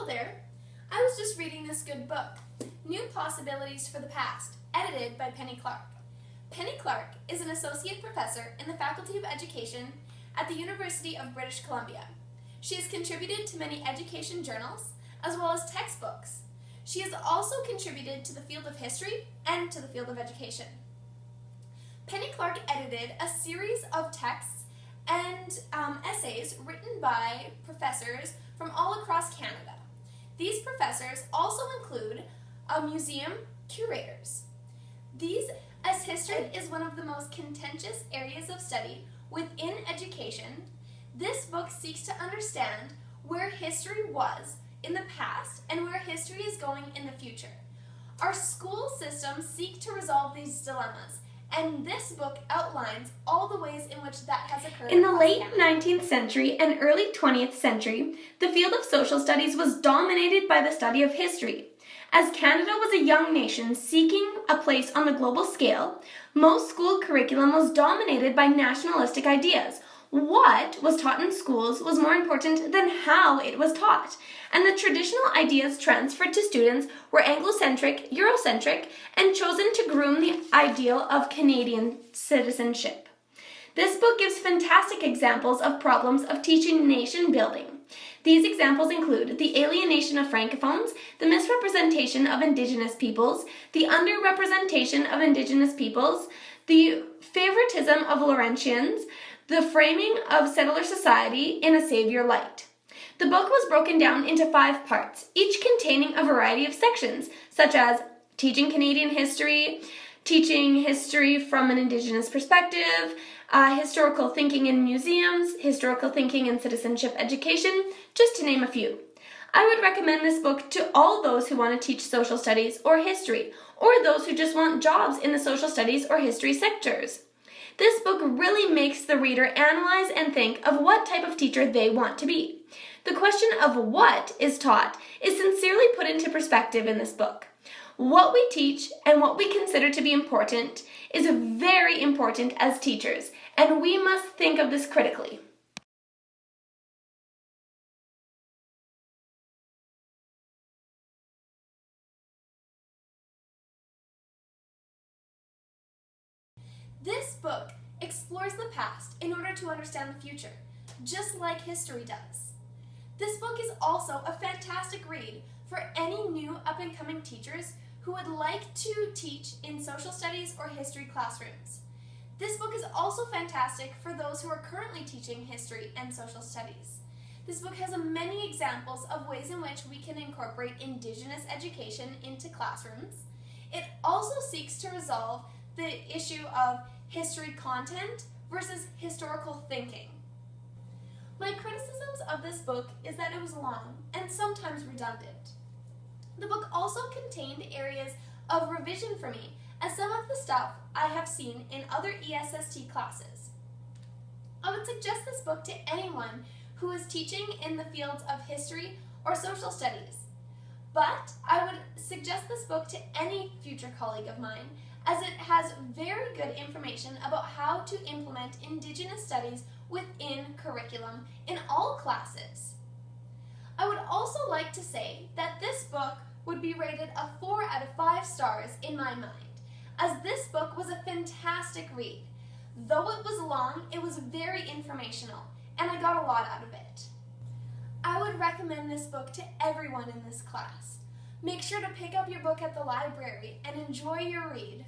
Hello there. I was just reading this good book, New Possibilities for the Past, edited by Penny Clark. Penny Clark is an associate professor in the Faculty of Education at the University of British Columbia. She has contributed to many education journals as well as textbooks. She has also contributed to the field of history and to the field of education. Penny Clark edited a series of texts and essays written by professors from all across Canada. These professors also include museum curators. As history is one of the most contentious areas of study within education, this book seeks to understand where history was in the past and where history is going in the future. Our school systems seek to resolve these dilemmas, and this book outlines all the ways in which that has occurred. In the late 19th century and early 20th century, the field of social studies was dominated by the study of history. As Canada was a young nation seeking a place on the global scale, most school curriculum was dominated by nationalistic ideas. What was taught in schools was more important than how it was taught, and the traditional ideas transferred to students were Anglo-centric, Eurocentric, and chosen to groom the ideal of Canadian citizenship. This book gives fantastic examples of problems of teaching nation building. These examples include the alienation of francophones, the misrepresentation of Indigenous peoples, the underrepresentation of Indigenous peoples, the favoritism of Laurentians, the framing of settler society in a savior light. The book was broken down into 5 parts, each containing a variety of sections, such as teaching Canadian history, teaching history from an Indigenous perspective, historical thinking in museums, historical thinking in citizenship education, just to name a few. I would recommend this book to all those who want to teach social studies or history, or those who just want jobs in the social studies or history sectors. This book really makes the reader analyze and think of what type of teacher they want to be. The question of what is taught is sincerely put into perspective in this book. What we teach and what we consider to be important is very important as teachers, and we must think of this critically. This book explores the past in order to understand the future, just like history does. This book is also a fantastic read for any new up-and-coming teachers who would like to teach in social studies or history classrooms. This book is also fantastic for those who are currently teaching history and social studies. This book has many examples of ways in which we can incorporate Indigenous education into classrooms. It also seeks to resolve the issue of history content versus historical thinking. My criticisms of this book is that it was long and sometimes redundant. The book also contained areas of revision for me, as some of the stuff I have seen in other ESST classes. I would suggest this book to anyone who is teaching in the fields of history or social studies, but I would suggest this book to any future colleague of mine, as it has very good information about how to implement Indigenous studies within curriculum in all classes. I would also like to say that this book would be rated a 4 out of 5 stars in my mind, as this book was a fantastic read. Though it was long, it was very informational, and I got a lot out of it. I would recommend this book to everyone in this class. Make sure to pick up your book at the library and enjoy your read.